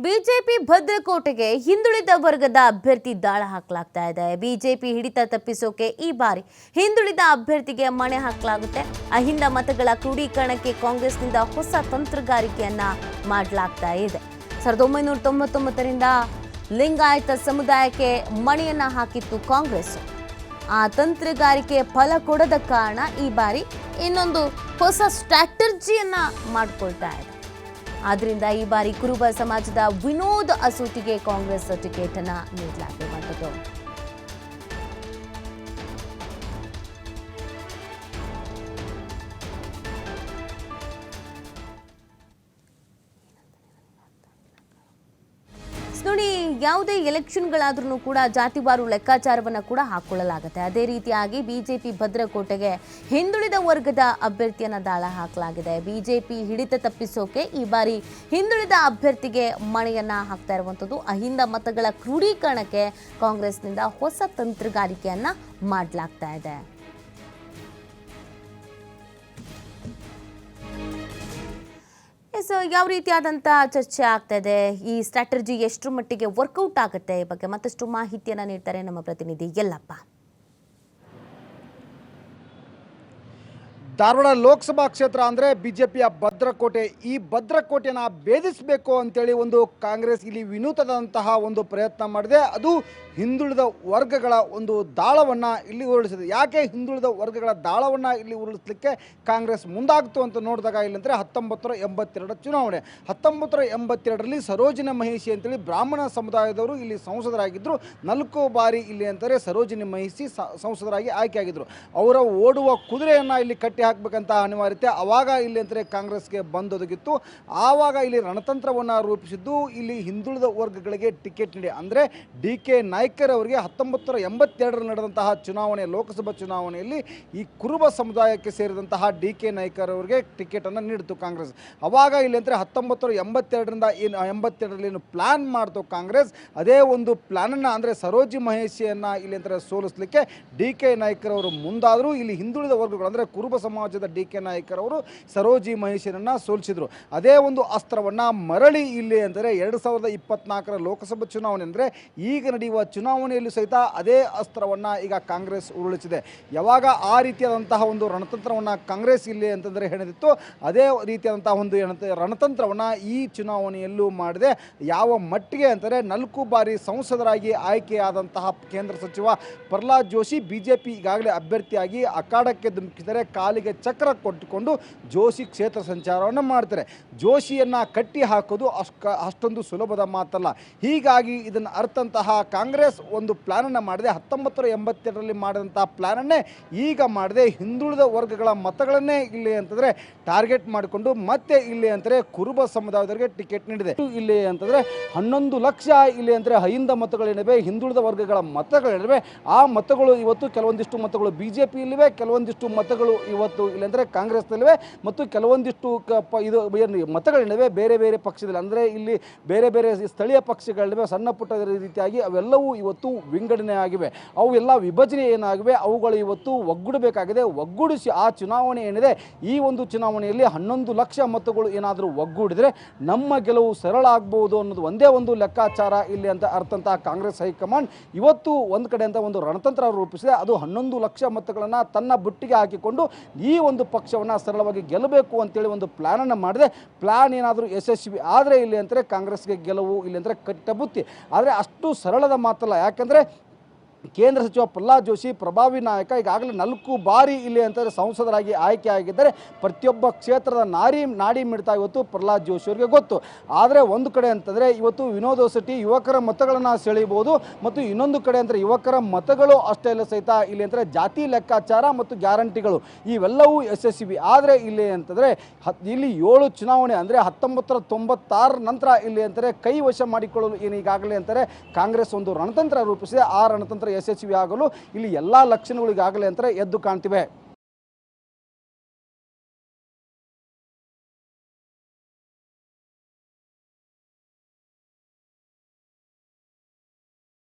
BJP ಭದ್ರಕೋಟೆಗೆ ಹಿಂದುಳಿದ ವರ್ಗದ ಅಭ್ಯರ್ಥಿ ದಾಳ ಹಾಕಲಾಗ್ತಾ ಇದೆ. ಬಿಜೆಪಿ ಹಿಡಿತ ತಪ್ಪಿಸೋಕೆ ಈ ಬಾರಿ ಹಿಂದುಳಿದ ಅಭ್ಯರ್ಥಿಗೆ ಮಣೆ ಹಾಕಲಾಗುತ್ತೆ. ಅಹಿಂದ ಮತಗಳ ಕ್ರೋಢೀಕರಣಕ್ಕೆ ಕಾಂಗ್ರೆಸ್ನಿಂದ ಹೊಸ ತಂತ್ರಗಾರಿಕೆಯನ್ನ ಮಾಡಲಾಗ್ತಾ ಇದೆ. 1999ರಿಂದ ಲಿಂಗಾಯತ ಸಮುದಾಯಕ್ಕೆ ಮಣೆಯನ್ನ ಹಾಕಿತ್ತು ಕಾಂಗ್ರೆಸ್. ಆ ತಂತ್ರಗಾರಿಕೆ ಫಲ ಕೊಡದ ಕಾರಣ ಈ ಬಾರಿ ಇನ್ನೊಂದು ಹೊಸ ಸ್ಟ್ರಾಟಜಿಯನ್ನ ಮಾಡಿಕೊಳ್ತಾ ಇದೆ. ಆದ್ರಿಂದ ಈ ಬಾರಿ ಕುರುಬ ಸಮಾಜದ ವಿನೋದ್ ಅಸೂಟಿಗೆ ಕಾಂಗ್ರೆಸ್ ಟಿಕೆಟ್ ಅನ್ನ ನೀಡಲಾಗಿರುವಂಥದ್ದು. ನೋಡಿ, ಯಾವುದೇ ಎಲೆಕ್ಷನ್ಗಳಾದ್ರೂ ಕೂಡ ಜಾತಿವಾರು ಲೆಕ್ಕಾಚಾರವನ್ನು ಕೂಡ ಹಾಕೊಳ್ಳಲಾಗುತ್ತೆ. ಅದೇ ರೀತಿಯಾಗಿ ಬಿಜೆಪಿ ಭದ್ರಕೋಟೆಗೆ ಹಿಂದುಳಿದ ವರ್ಗದ ಅಭ್ಯರ್ಥಿಯನ್ನ ದಾಳ ಹಾಕಲಾಗಿದೆ. ಬಿಜೆಪಿ ಹಿಡಿತ ತಪ್ಪಿಸೋಕೆ ಈ ಬಾರಿ ಹಿಂದುಳಿದ ಅಭ್ಯರ್ಥಿಗೆ ಮಣೆಯನ್ನ ಹಾಕ್ತಾ ಇರುವಂಥದ್ದು. ಅಹಿಂದ ಮತಗಳ ಕ್ರೋಢೀಕರಣಕ್ಕೆ ಕಾಂಗ್ರೆಸ್ನಿಂದ ಹೊಸ ತಂತ್ರಗಾರಿಕೆಯನ್ನ ಮಾಡಲಾಗ್ತಾ ಇದೆ. ಯಾವ ರೀತಿಯಾದಂಥ ಚರ್ಚೆ ಆಗ್ತಾ ಇದೆ, ಈ ಸ್ಟ್ರಾಟಜಿ ಎಷ್ಟರ ಮಟ್ಟಿಗೆ ವರ್ಕೌಟ್ ಆಗುತ್ತೆ, ಈ ಬಗ್ಗೆ ಮತ್ತಷ್ಟು ಮಾಹಿತಿಯನ್ನು ನೀಡ್ತಾರೆ ನಮ್ಮ ಪ್ರತಿನಿಧಿ ಯಲ್ಲಪ್ಪ. ಧಾರವಾಡ ಲೋಕಸಭಾ ಕ್ಷೇತ್ರ ಅಂದರೆ ಬಿಜೆಪಿಯ ಭದ್ರಕೋಟೆ. ಈ ಭದ್ರಕೋಟೆನ ಭೇದಿಸಬೇಕು ಅಂತೇಳಿ ಒಂದು ಕಾಂಗ್ರೆಸ್ ಇಲ್ಲಿ ವಿನೂತನದಂತಹ ಒಂದು ಪ್ರಯತ್ನ ಮಾಡಿದೆ. ಅದು ಹಿಂದುಳಿದ ವರ್ಗಗಳ ಒಂದು ದಾಳವನ್ನು ಇಲ್ಲಿ ಉರುಳಿಸಿದೆ. ಯಾಕೆ ಹಿಂದುಳಿದ ವರ್ಗಗಳ ದಾಳವನ್ನು ಇಲ್ಲಿ ಉರುಳಿಸಲಿಕ್ಕೆ ಕಾಂಗ್ರೆಸ್ ಮುಂದಾಗ್ತು ಅಂತ ನೋಡಿದಾಗ ಇಲ್ಲಂದರೆ 1982 ಚುನಾವಣೆ. 1982ರಲ್ಲಿ ಸರೋಜಿನಿ ಮಹಿಷಿ ಅಂತೇಳಿ ಬ್ರಾಹ್ಮಣ ಸಮುದಾಯದವರು ಇಲ್ಲಿ ಸಂಸದರಾಗಿದ್ದರು. 4 ಬಾರಿ ಇಲ್ಲಿ ಅಂತಾರೆ ಸರೋಜಿನಿ ಮಹಿಷಿ ಸಂಸದರಾಗಿ ಆಯ್ಕೆಯಾಗಿದ್ದರು. ಅವರ ಓಡುವ ಕುದುರೆಯನ್ನು ಇಲ್ಲಿ ಕಟ್ಟಿ ಹಾಕಬೇಕಂತ ಅನಿವಾರ್ಯತೆ ಅವಾಗ ಇಲ್ಲಿ ಅಂತಾರೆ ಕಾಂಗ್ರೆಸ್ಗೆ ಬಂದೊದಗಿತ್ತು. ಆವಾಗ ಇಲ್ಲಿ ರಣತಂತ್ರವನ್ನು ರೂಪಿಸಿದ್ದು ಇಲ್ಲಿ ಹಿಂದುಳಿದ ವರ್ಗಗಳಿಗೆ ಟಿಕೆಟ್ ನೀಡಿ, ಅಂದರೆ ಡಿ.ಕೆ. ನಾಯ್ಕರ್ ಅವರಿಗೆ 1982ರಲ್ಲಿ ನಡೆದಂತಹ ಚುನಾವಣೆ, ಲೋಕಸಭಾ ಚುನಾವಣೆಯಲ್ಲಿ ಈ ಕುರುಬ ಸಮುದಾಯಕ್ಕೆ ಸೇರಿದಂತಹ ಡಿ.ಕೆ. ನಾಯ್ಕರ್ ಅವರಿಗೆ ಟಿಕೆಟನ್ನು ನೀಡಿತು ಕಾಂಗ್ರೆಸ್. ಅವಾಗ ಇಲ್ಲಿ ಅಂದರೆ 1982ರಿಂದ 82ರಲ್ಲಿ ಏನು ಪ್ಲ್ಯಾನ್ ಮಾಡ್ತು ಕಾಂಗ್ರೆಸ್, ಅದೇ ಒಂದು ಪ್ಲ್ಯಾನನ್ನು ಅಂದರೆ ಸರೋಜಿ ಮಹೇಶಿಯನ್ನು ಇಲ್ಲಿ ಅಂತಾರೆ ಸೋಲಿಸಲಿಕ್ಕೆ ಡಿ.ಕೆ. ನಾಯ್ಕರ್ ಅವರು ಮುಂದಾದರೂ ಇಲ್ಲಿ ಹಿಂದುಳಿದ ವರ್ಗಗಳು ಅಂದರೆ ಕುರುಬ ಸಮಾಜದ ಡಿ.ಕೆ. ನಾಯ್ಕರ್ ಅವರು ಸರೋಜಿ ಮಹೇಶನನ್ನು ಸೋಲಿಸಿದರು. ಅದೇ ಒಂದು ಅಸ್ತ್ರವನ್ನು ಮರಳಿ ಇಲ್ಲಿ ಅಂದರೆ 2024ರ ಲೋಕಸಭಾ ಚುನಾವಣೆ ಅಂದರೆ ಈಗ ನಡೆಯುವ ಚುನಾವಣೆಯಲ್ಲೂ ಸಹಿತ ಅದೇ ಅಸ್ತ್ರವನ್ನು ಈಗ ಕಾಂಗ್ರೆಸ್ ಉರುಳಿಸಿದೆ. ಯಾವಾಗ ಆ ರೀತಿಯಾದಂತಹ ಒಂದು ರಣತಂತ್ರವನ್ನು ಕಾಂಗ್ರೆಸ್ ಇಲ್ಲಿ ಅಂತಂದರೆ ಹೆಣೆದಿತ್ತು, ಅದೇ ರೀತಿಯಾದಂತಹ ಒಂದು ರಣತಂತ್ರವನ್ನು ಈ ಚುನಾವಣೆಯಲ್ಲೂ ಮಾಡಿದೆ. ಯಾವ ಮಟ್ಟಿಗೆ ಅಂತಾರೆ 4 ಬಾರಿ ಸಂಸದರಾಗಿ ಆಯ್ಕೆಯಾದಂತಹ ಕೇಂದ್ರ ಸಚಿವ ಪ್ರಹ್ಲಾದ್ ಜೋಶಿ ಬಿಜೆಪಿ ಈಗಾಗಲೇ ಅಭ್ಯರ್ಥಿಯಾಗಿ ಅಖಾಡಕ್ಕೆ ಧುಮುಕಿದರೆ ಕಾಲಿಗೆ ಚಕ್ರ ಕೊಟ್ಟುಕೊಂಡು ಜೋಶಿ ಕ್ಷೇತ್ರ ಸಂಚಾರವನ್ನು ಮಾಡ್ತಾರೆ. ಜೋಶಿಯನ್ನು ಕಟ್ಟಿ ಹಾಕೋದು ಅಷ್ಟೊಂದು ಸುಲಭದ ಮಾತಲ್ಲ. ಹೀಗಾಗಿ ಇದನ್ನು ಅರ್ಥಂತಹ ಕಾಂಗ್ರೆಸ್ ಒಂದು ಪ್ಲ್ಯಾನನ್ನು ಮಾಡಿದೆ. 1982ರಲ್ಲಿ ಮಾಡಿದಂಥ ಪ್ಲ್ಯಾನನ್ನೇ ಈಗ ಮಾಡಿದೆ. ಹಿಂದುಳಿದ ವರ್ಗಗಳ ಮತಗಳನ್ನೇ ಇಲ್ಲಿ ಅಂತಂದರೆ ಟಾರ್ಗೆಟ್ ಮಾಡಿಕೊಂಡು ಮತ್ತೆ ಇಲ್ಲಿ ಅಂತಾರೆ ಕುರುಬ ಸಮುದಾಯದವರಿಗೆ ಟಿಕೆಟ್ ನೀಡಿದೆ. ಇಲ್ಲಿ ಅಂತಂದರೆ 11 ಲಕ್ಷ ಇಲ್ಲಿ ಅಂದರೆ ಅಹಿಂದ ಮತಗಳೇನಿವೆ, ಹಿಂದುಳಿದ ವರ್ಗಗಳ ಮತಗಳೇನಿವೆ, ಆ ಮತಗಳು ಇವತ್ತು ಕೆಲವೊಂದಿಷ್ಟು ಮತಗಳು ಬಿಜೆಪಿಯಲ್ಲಿವೆ, ಕೆಲವೊಂದಿಷ್ಟು ಮತಗಳು ಇವತ್ತು ಇಲ್ಲಂದರೆ ಕಾಂಗ್ರೆಸ್ನಲ್ಲಿವೆ, ಮತ್ತು ಕೆಲವೊಂದಿಷ್ಟು ಇದು ಮತಗಳೇನಿವೆ ಬೇರೆ ಬೇರೆ ಪಕ್ಷದಲ್ಲಿ ಅಂದರೆ ಇಲ್ಲಿ ಬೇರೆ ಬೇರೆ ಸ್ಥಳೀಯ ಪಕ್ಷಗಳಿವೆ, ಸಣ್ಣ ಪುಟ್ಟ ರೀತಿಯಾಗಿ ಅವೆಲ್ಲವೂ ಇವತ್ತು ವಿಂಗಡಣೆ ಆಗಿವೆ. ಅವು ಎಲ್ಲ ವಿಭಜನೆ ಏನಾಗಿವೆ ಅವುಗಳು ಇವತ್ತು ಒಗ್ಗೂಡಬೇಕಾಗಿದೆ. ಒಗ್ಗೂಡಿಸಿ ಆ ಚುನಾವಣೆ ಏನಿದೆ, ಈ ಒಂದು ಚುನಾವಣೆಯಲ್ಲಿ 11 ಲಕ್ಷ ಮತಗಳು ಏನಾದರೂ ಒಗ್ಗೂಡಿದರೆ ನಮ್ಮ ಗೆಲುವು ಸರಳ ಆಗ್ಬೋದು ಅನ್ನೋದು ಒಂದೇ ಒಂದು ಲೆಕ್ಕಾಚಾರ ಇಲ್ಲಿ ಅಂತ ಅರ್ಥಂತಹ ಕಾಂಗ್ರೆಸ್ ಹೈಕಮಾಂಡ್ ಇವತ್ತು ಒಂದು ಕಡೆ ಅಂತ ಒಂದು ರಣತಂತ್ರ ರೂಪಿಸಿದೆ. ಅದು 11 ಲಕ್ಷ ಮತಗಳನ್ನು ತನ್ನ ಬುಟ್ಟಿಗೆ ಹಾಕಿಕೊಂಡು ಈ ಒಂದು ಪಕ್ಷವನ್ನು ಸರಳವಾಗಿ ಗೆಲ್ಲಬೇಕು ಅಂತೇಳಿ ಒಂದು ಪ್ಲ್ಯಾನನ್ನು ಮಾಡಿದೆ. ಪ್ಲ್ಯಾನ್ ಏನಾದರೂ ಯಶಸ್ವಿ ಆದರೆ ಇಲ್ಲಿ ಅಂತಾರೆ ಕಾಂಗ್ರೆಸ್ಗೆ ಗೆಲುವು ಇಲ್ಲಿ ಅಂದರೆ ಕಟ್ಟಬುತ್ತಿ. ಆದರೆ ಅಷ್ಟು ಸರಳದ ಮಾತಲ್ಲ. ಯಾಕೆಂದರೆ ಕೇಂದ್ರ ಸಚಿವ ಪ್ರಹ್ಲಾದ್ ಜೋಶಿ ಪ್ರಭಾವಿ ನಾಯಕ, ಈಗಾಗಲೇ 4 ಬಾರಿ ಇಲ್ಲಿ ಅಂತಾರೆ ಸಂಸದರಾಗಿ ಆಯ್ಕೆಯಾಗಿದ್ದಾರೆ. ಪ್ರತಿಯೊಬ್ಬ ಕ್ಷೇತ್ರದ ನಾಡಿ ಮಿಡ್ತಾ ಇವತ್ತು ಪ್ರಹ್ಲಾದ್ ಜೋಶಿ ಅವರಿಗೆ ಗೊತ್ತು. ಆದರೆ ಒಂದು ಕಡೆ ಅಂತಂದರೆ ಇವತ್ತು ವಿನೋದ್ ಅಸೂಟಿ ಯುವಕರ ಮತಗಳನ್ನು ಸೆಳೆಯಬಹುದು, ಮತ್ತು ಇನ್ನೊಂದು ಕಡೆ ಅಂದರೆ ಯುವಕರ ಮತಗಳು ಅಷ್ಟೇ ಇಲ್ಲ ಸಹಿತ ಇಲ್ಲಿ ಅಂತಾರೆ ಜಾತಿ ಲೆಕ್ಕಾಚಾರ ಮತ್ತು ಗ್ಯಾರಂಟಿಗಳು ಇವೆಲ್ಲವೂ ಯಶಸ್ವಿ. ಆದರೆ ಇಲ್ಲಿ ಅಂತಂದರೆ ಇಲ್ಲಿ 7 ಚುನಾವಣೆ ಅಂದರೆ 1996 ನಂತರ ಇಲ್ಲಿ ಅಂತಾರೆ ಕೈ ವಶ ಮಾಡಿಕೊಳ್ಳಲು ಏನು ಈಗಾಗಲೇ ಅಂತಾರೆ ಕಾಂಗ್ರೆಸ್ ಒಂದು ರಣತಂತ್ರ ರೂಪಿಸಿದೆ. ಆ ರಣತಂತ್ರ ಯಶಸ್ವಿ ಆಗಲು ಇಲ್ಲಿ ಎಲ್ಲ ಲಕ್ಷಣಗಳು ಈಗಾಗಲೇ ಅಂತಾರೆ ಎದ್ದು ಕಾಣ್ತಿವೆ.